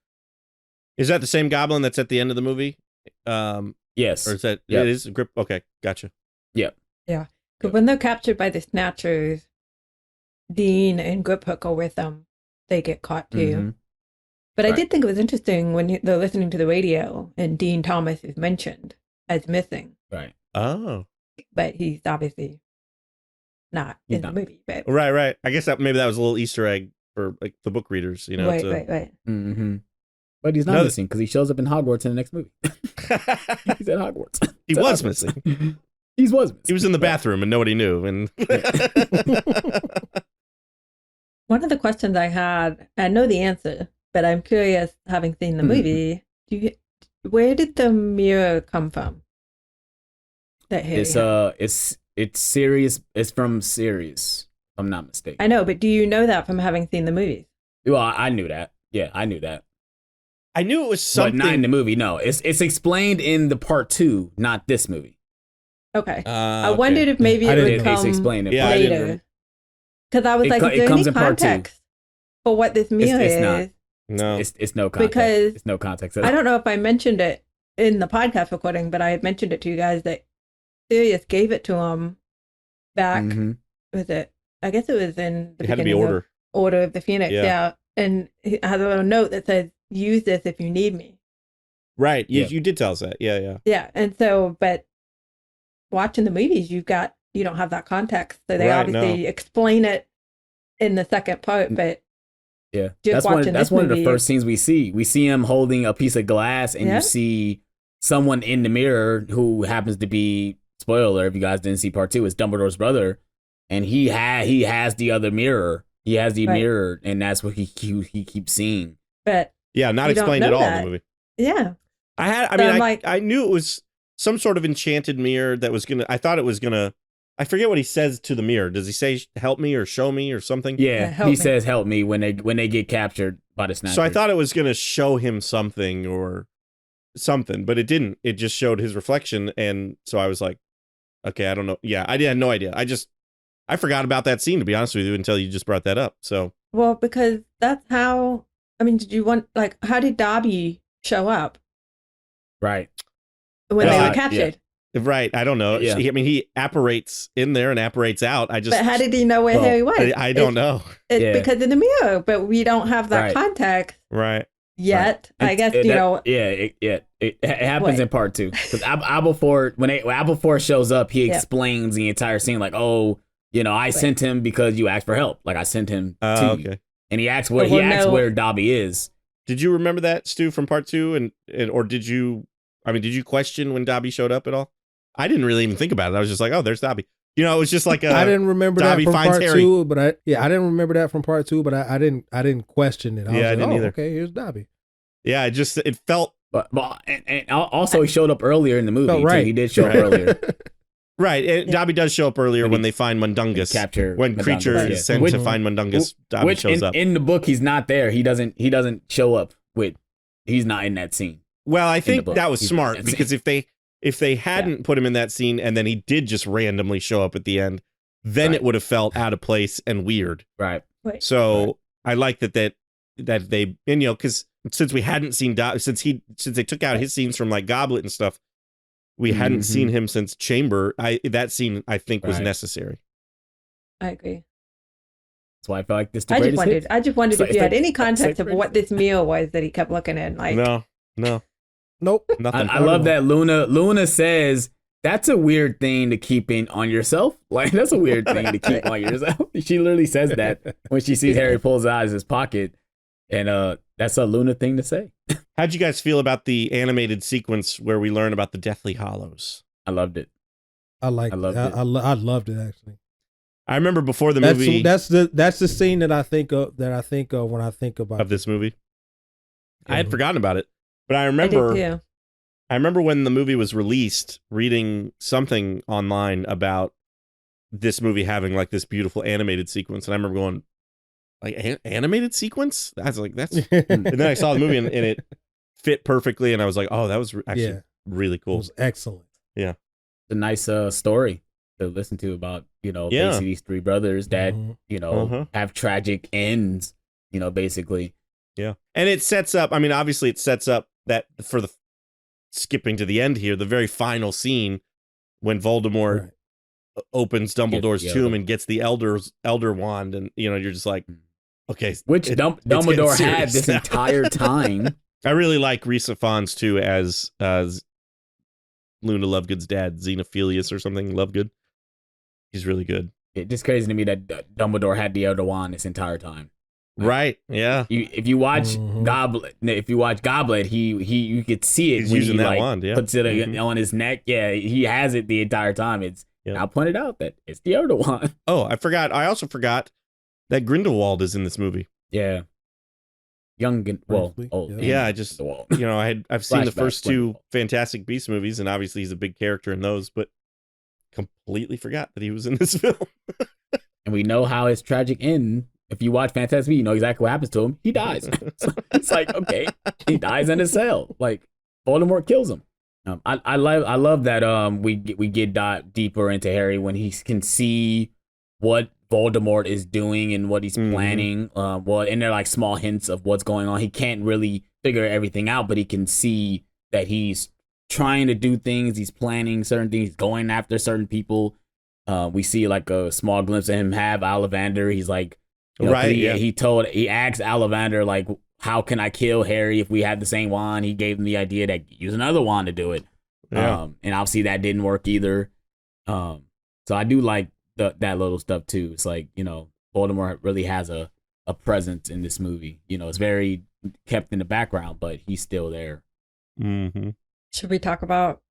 Is that the same goblin that's at the end of the movie? Yes. Or is that it is Grip? Okay, gotcha. Yep. Yeah. Because when they're captured by the Snatchers, Dean and Griphook are with them. They get caught too. But I did think it was interesting when they're listening to the radio and Dean Thomas is mentioned as missing. Right. Oh. But he's obviously not in the movie. But right. I guess maybe that was a little Easter egg for like the book readers, Right. Mm-hmm. But he's not missing because he shows up in Hogwarts in the next movie. He's at Hogwarts. He was missing. He was missing. He was in the bathroom and nobody knew. And one of the questions I had, I know the answer, but I'm curious, having seen the movie, where did the mirror come from? That Harry had? It's Sirius. It's from Sirius. If I'm not mistaken. I know, but do you know that from having seen the movies? Well, I knew that. Yeah, I knew that. I knew it was something. But not in the movie, no. It's explained in the part 2, not this movie. Okay. I wondered if maybe it would come later. Because I was like, is there any context for what this mirror is? Not. No. It's no context. Because it's no context. I don't know if I mentioned it in the podcast recording, but I had mentioned it to you guys that Sirius gave it to him back. Mhm. Was it? I guess it was in the It had to be beginning of Order. Order of the Phoenix. Yeah. Yeah. And it has a little note that says, "Use this if you need me." Right. Yeah. You did tell us that. Yeah, yeah. Yeah. And so, but watching the movies, you don't have that context. So they Right, obviously explain it in the second part, but Yeah, just that's one of the movie- first scenes we see. We see him holding a piece of glass, and Yeah. you see someone in the mirror who happens to be, spoiler if you guys didn't see part 2, is Dumbledore's brother, and he has the other mirror. He has the Right. mirror, and that's what he keeps seeing. but Yeah, not You don't explained at know all in that. the movie. yeah. I knew it was some sort of enchanted mirror that was I thought it was gonna, I forget what he says to the mirror. Does he say, help me or show me or something? Yeah, help he me. says, "Help me" when they get captured by the Snatchers. So I thought it was gonna show him something or something, but it didn't. It just showed his reflection, and so I was like, okay, I don't know. Yeah, I had no idea. I forgot about that scene, to be honest with you, until you just brought that up. So Well, because that's how, I mean, how did Dobby show up right. when they Yeah. were captured? right, I don't know. Yeah. I mean, he apparates in there and apparates out. But how did he know where well, Harry was? I don't know. It's Yeah. because of the mirror, but we don't have that Right. context Right. yet. I guess, It happens Wait. in part 2 because Aberforth, when Aberforth shows up, he Yeah. explains the entire scene like, "Oh, I sent him because you asked for help. Like I sent him to you." Okay. And he asks But we'll know- where Dobby is. Did you remember that, Stu, from part 2, or did you question when Dobby showed up at all? I didn't really even think about it. I was just like, oh, there's Dobby. It was just like I didn't remember Dobby that from finds part Harry. 2, but I didn't remember that from part 2, but I didn't question it. Yeah, I was didn't like, either. Okay, here's Dobby. Yeah, it felt But and also he showed up earlier in the movie. Felt Too. right. He did show up Right. earlier. right. And Yeah. Dobby does show up earlier When when he- they find Mundungus. Capture When Mundungus, Creature yeah. is sent Which- to find Mundungus, Dobby Which shows up. in the book he's not there. He doesn't show up with. He's not in that scene. Well, I think book. that was He's smart in that because if they hadn't put him in that scene and then he did just randomly show up at the end, then Right. it would have felt out of place and weird. Right. So Right. I like that they, and because since we hadn't seen since they took out his scenes from like Goblet and stuff, we hadn't Mhm. seen him since Chamber. That scene I think was Right. necessary. I agree. That's why I felt like this. The I just greatest wondered. hits. I just wondered It's like- if you it's had like- any it's like context of greatest what this meal was that he kept looking at. Like, No, Nope. nothing. I love that Luna says that's a weird thing to keep in on yourself. Like that's a weird thing to keep on yourself. She literally says that when she sees Harry pulls it out of his pocket, and that's a Luna thing to say. How'd you guys feel about the animated sequence where we learn about the Deathly Hallows? I loved it. I liked I it. loved it. I loved it actually. I remember before the movie That's the scene that I think of when I think about of this movie. I had Mhm. forgotten about it, but I I did remember. too. I remember when the movie was released, reading something online about this movie having like this beautiful animated sequence, and I remember going, like animated sequence? I was like, that's. And then I saw the movie and it fit perfectly, and I was like, oh, that was actually Yeah. really It cool. was excellent. It's a nice story to listen to about Yeah. basically these three brothers that Mhm. Uh-huh. have tragic ends. Basically. Yeah, and it sets up. I mean, obviously, it sets up that for the skipping to the end here, the very final scene when Voldemort Right. opens Dumbledore's Gets the tomb elder- and gets the elder wand, and you're just like, okay, Which it's getting Dumbledore had serious this now. entire time. I really like Rhys Ifans too as Luna Lovegood's dad, Xenophilius or something. Lovegood, he's really good. It's just crazy to me that Dumbledore had the Elder Wand this entire time. Right? Yeah, If you watch Mhm. Goblet, you could see it he's when using he that like wand. Yeah, puts it Mhm. on his neck. Yeah, he has it the entire time. Yeah. I pointed out that it's the Elder Wand. Oh, I forgot. I also forgot that Grindelwald is in this movie. Yeah, young and Briefly, old. yeah. Yeah, I just Grindelwald. I've seen the Flashback, first two Grindelwald. Fantastic Beasts movies, and obviously he's a big character in those, but completely forgot that he was in this film. And we know how his tragic end. If you watch Fantastic Beasts, you know exactly what happens to him. He dies. So it's like, okay, he dies in a cell. Like Voldemort kills him. I love that we get deeper into Harry when he can see what Voldemort is doing and what he's Mhm. planning. And they're like small hints of what's going on. He can't really figure everything out, but he can see that he's trying to do things. He's planning certain things, going after certain people. We see like a small glimpse of him have Ollivander. He's like, you know, Right, yeah. he asked Ollivander like, how can I kill Harry if we had the same wand? He gave him the idea that use another wand to do it. Yeah. And obviously that didn't work either. So I do like that little stuff too. It's like, you know, Voldemort really has a presence in this movie. You know, it's very kept in the background, but he's still there. Mm-hmm. Should we talk about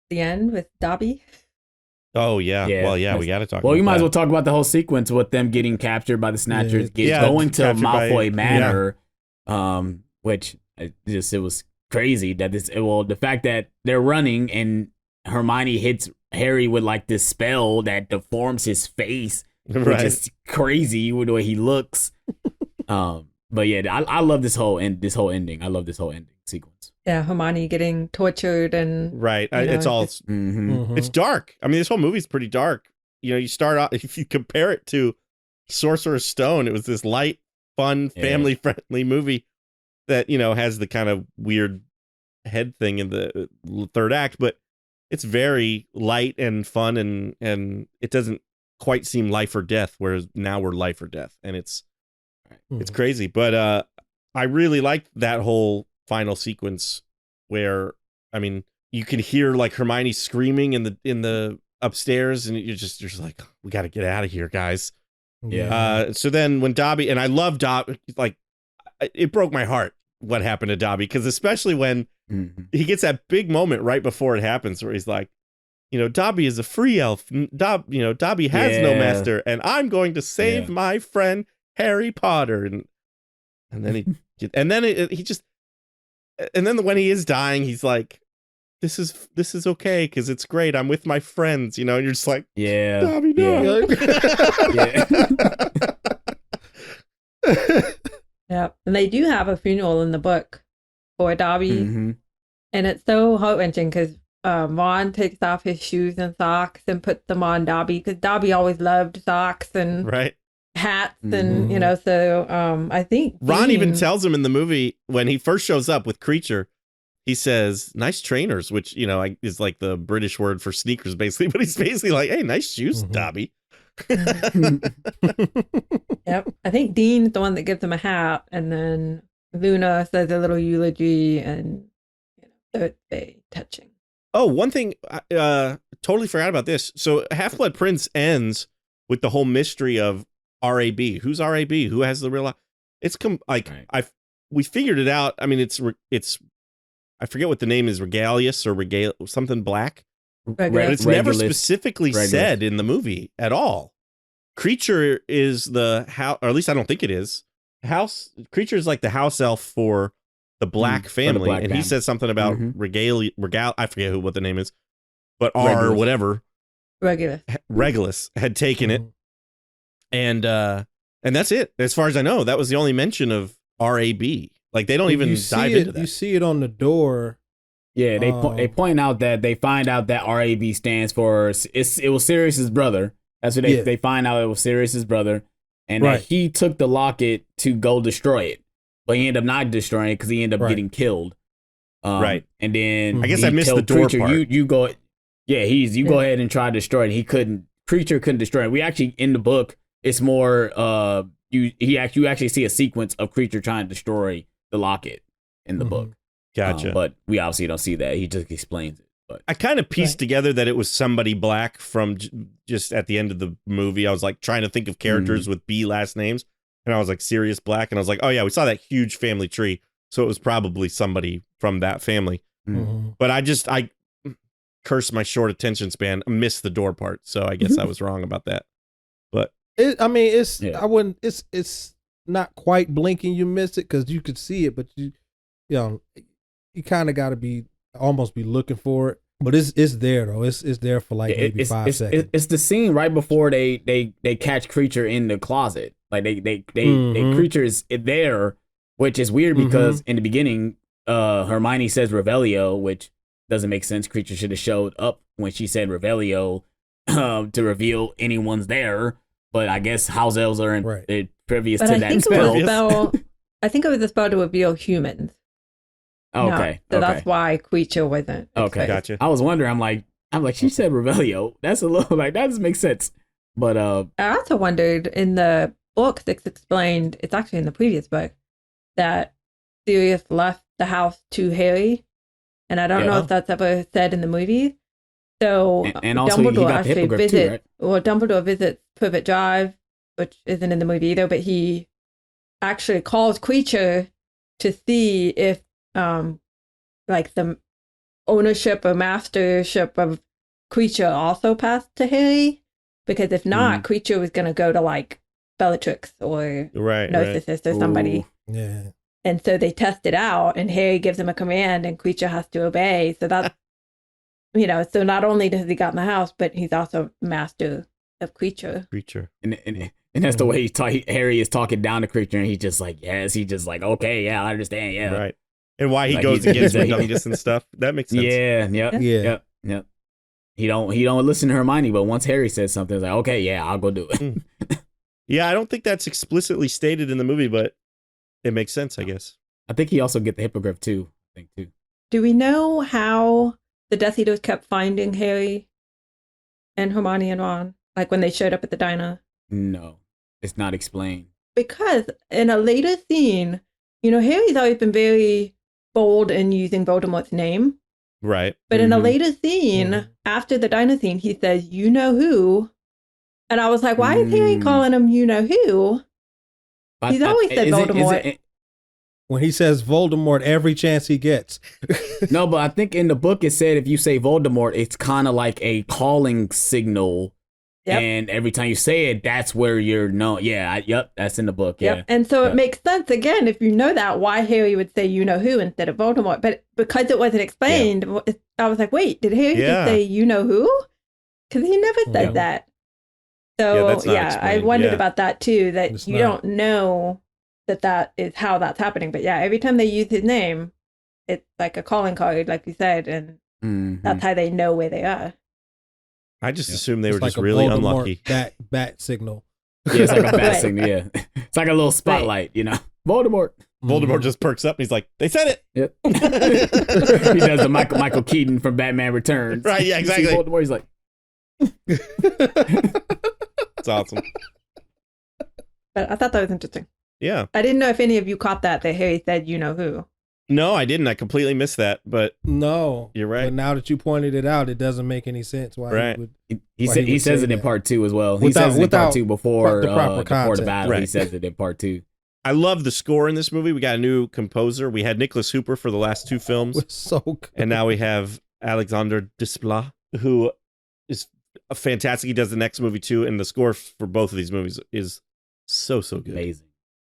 the end with Dobby? Oh yeah. Well, yeah, we got to talk. Well, about you might as that. well talk about the whole sequence with them getting captured by the Snatchers, going to captured by- Malfoy Manor, which it was crazy that the fact that they're running and Hermione hits Harry with like this spell that deforms his face, which Right. is crazy with the way he looks. But yeah, I love this whole ending. I love this whole ending sequence. Yeah, Hermione getting tortured and Right. You know, It's all. just- Mm-hmm. It's dark. I mean, this whole movie's pretty dark. You know, you start out, if you compare it to Sorcerer's Stone, it was this light, fun, Yeah. family-friendly movie that, you know, has the kind of weird head thing in the third act, but it's very light and fun, and it doesn't quite seem life or death, whereas now we're life or death, and it's crazy. But I really liked that whole final sequence where, I mean, you can hear like Hermione screaming in the upstairs, and you're just like, we got to get out of here, guys. Yeah. So then when Dobby, and I love Dobby, like it broke my heart what happened to Dobby, because especially when he gets that big moment right before it happens where he's like, you know, Dobby is a free elf. Dobby has no master, and I'm going to save my friend Harry Potter. And then and then when he is dying, he's like, this is okay because it's great. I'm with my friends, you know. And you're just like, Dobby, no. Yeah, and they do have a funeral in the book for Dobby, Mm-hmm. and it's so heart-wrenching because Ron takes off his shoes and socks and puts them on Dobby, because Dobby always loved socks and Right. hats, and you know. So I think Ron even Dean- tells him in the movie when he first shows up with Creature, he says, "Nice trainers," which, you know, is like the British word for sneakers, basically. But he's basically like, "Hey, nice shoes, Dobby." Yep, I think Dean's the one that gives him a hat, and then Luna says a little eulogy, and you know, so it's very touching. Oh, one thing, totally forgot about this. So Half-Blood Prince ends with the whole mystery of RAB. Who's RAB? Who has the real? It's we figured it out. I mean, it's I forget what the name is, Regalius or something black. But it's never specifically said in the movie at all. Creature is the house, or at least I don't think it is. Creature is like the house elf for the black family, black and family. he says something about regal. I forget what the name is, but Regulus. or whatever. Regulus had taken it, and that's it. As far as I know, that was the only mention of RAB. Like they don't even dive into that. You see it on the door. Yeah, they point out that they find out that RAB stands for it was Sirius's brother. That's what they find out, it was Sirius's brother, and that he took the locket to go destroy it, but he ended up not destroying it because he ended up getting killed. Right, and then I guess I missed the door Creature, part. You go, go ahead and try to destroy it. He couldn't. Creature couldn't destroy it. We actually in the book, it's more you actually see a sequence of Creature trying to destroy the locket in the book. Gotcha. But we obviously don't see that. He just explains it. But I kind of pieced together that it was somebody black from just at the end of the movie. I was like trying to think of characters with B last names, and I was like Sirius Black, and I was like, oh yeah, we saw that huge family tree, so it was probably somebody from that family. But I cursed my short attention span, I missed the door part, so I guess I was wrong about that. But it's not quite blinking you miss it because you could see it, but you kind of got to be looking for it. But it's there though. It's there for like maybe 5 seconds. It's the scene right before they catch Creature in the closet. Like they Creature is there, which is weird because in the beginning, Hermione says Revelio, which doesn't make sense. Creature should have showed up when she said Revelio to reveal anyone's there. But I guess house elves are previous to that spell. I think it was a spell to reveal humans. Okay. So okay. that's why Creature wasn't. Okay. exposed. Gotcha. I was wondering. I'm like, she said Revelio. That's a little like that doesn't make sense. But I also wondered in the book that's explained, it's actually in the previous book, that Sirius left the house to Harry. And I don't know if that's ever said in the movies. So and also he Dumbledore got the actually hippogriff too, right? well, Dumbledore visits Privet Drive, which isn't in the movie either, but he actually calls Creature to see if like the ownership or mastership of Creature also passed to Harry, because if not, Creature was going to go to like Bellatrix or Narcissus or somebody. Ooh. Yeah. And so they test it out, and Harry gives him a command, and Creature has to obey. So that's, so not only does he got in the house, but he's also master of Creature. And that's the way Harry is talking down to Creature, and he's just like, yes, he's just like, okay, yeah, I understand, yeah. Right. And why he Like goes he's- against he's- Wingardium and stuff. That makes sense. Yeah. He don't listen to Hermione, but once Harry says something, it's like, okay, yeah, I'll go do it. Yeah, I don't think that's explicitly stated in the movie, but it makes sense, I guess. I think he also get the hippogriff too. I think too. Do we know how the Death Eaters kept finding Harry and Hermione and Ron, like when they showed up at the diner? No, it's not explained. Because in a later scene, Harry's always been very bold in using Voldemort's name. Right. But in a later scene, after the diner scene, he says, "You know who?" And I was like, why is Harry calling him "you know who"? He's always said Voldemort. When he says Voldemort every chance he gets. No, but I think in the book it said if you say Voldemort, it's kind of like a signal. Yep. And every time you say it, that's where you're known. Yeah, that's in the book. Yeah. Yep. And so it makes sense, again, if you know that, why Harry would say "you know who" instead of Voldemort. But because it wasn't explained, I was like, wait, did Harry just say "you know who"? Because he never said that. So, that's not I explained. wondered about that too, that It's you not. don't know that is how that's happening. But yeah, every time they use his name, it's like a calling card, like you said, and that's how they know where they are. I just assumed they It's were just like a really Voldemort unlucky. bat signal. Yeah, it's like a bad Right. signal. Yeah, it's like a little spotlight. Voldemort. Voldemort just perks up and he's like, they said it. Yep. He does the Michael Keaton from Batman Returns. Right, yeah, You see exactly. Voldemort, he's like, It's awesome. But I thought that was interesting. Yeah. I didn't know if any of you caught that Harry said "you know who." No, I didn't. I completely missed that, but No. You're right. But now that you pointed it out, it doesn't make any sense why Right. he would. he Why says he would it say in that. part 2 as well. He Without- says it in part without 2 before the proper before the context. battle. He Right. says it in part 2. I love the score in this movie. We got a new composer. We had Nicholas Hooper for the last 2 films, Was so good. and now we have Alexander Desplat, who is fantastic. He does the next movie too, and the score for both of these movies is so good. Amazing.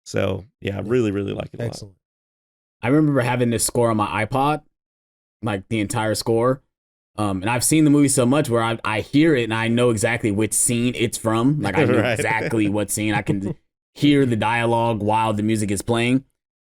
So yeah, I really like it a lot. Excellent. I remember having this score on my iPod, like the entire score. And I've seen the movie so much where I hear it and I know exactly which scene it's from. Like I know Right. exactly what scene. I can hear the dialogue while the music is playing.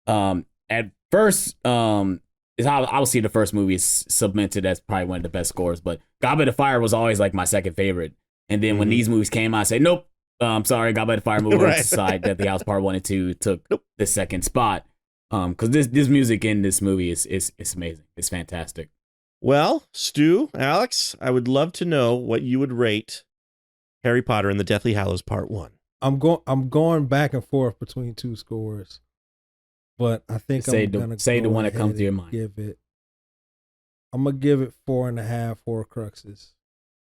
At first, is how I would see the first movie is cemented as probably one of the best scores. But Goblet of Fire was always like my second favorite. And then when these movies came out, I said, nope. I'm sorry, Goblet of Fire moved Right. aside. Deathly Hallows Part 1 and 2 took the second spot. Because this music in this movie is amazing. It's fantastic. Well, Stu, Alex, I would love to know what you would rate Harry Potter and the Deathly Hallows Part 1. I'm going back and forth between 2 scores, but I think Say I'm gonna the go one that ahead comes to your and mind. I'm gonna give it 4.5 Horcruxes.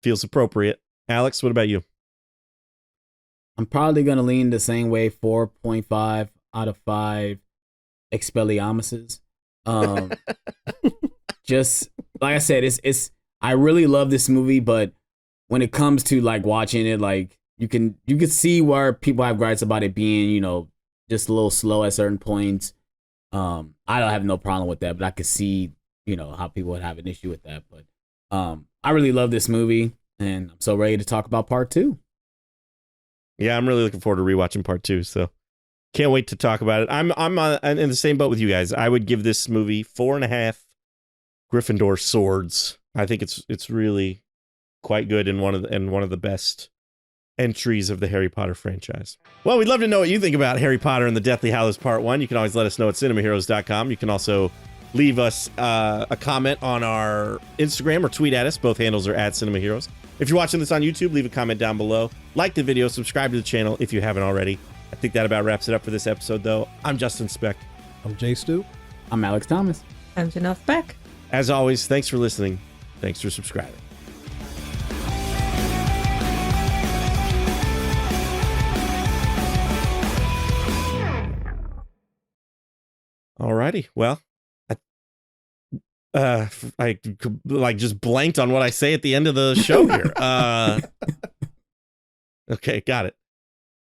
Feels appropriate. Alex, what about you? I'm probably gonna lean the same way. 4.5 out of 5 Expelliarmuses. Just like I said, it's I really love this movie, but when it comes to like watching it, like you can see where people have gripes about it being, just a little slow at certain points. I don't have no problem with that, but I could see, how people would have an issue with that. But I really love this movie, and I'm so ready to talk about part 2. Yeah, I'm really looking forward to rewatching Part 2, so can't wait to talk about it. I'm in the same boat with you guys. I would give this movie 4.5 Gryffindor swords. I think it's really quite good and one of the best entries of the Harry Potter franchise. Well, we'd love to know what you think about Harry Potter and the Deathly Hallows Part 1. You can always let us know at cinemaheroes.com. You can also leave us a comment on our Instagram or tweet at us. Both handles are @CinemaHeroes. If you're watching this on YouTube, leave a comment down below. Like the video, subscribe to the channel if you haven't already. I think that about wraps it up for this episode, though. I'm Justin Speck. I'm Jay Stu. I'm Alex Thomas. I'm Janelle Speck. As always, thanks for listening. Thanks for subscribing. Alrighty, well, I like just blanked on what I say at the end of the show here. Okay, got it.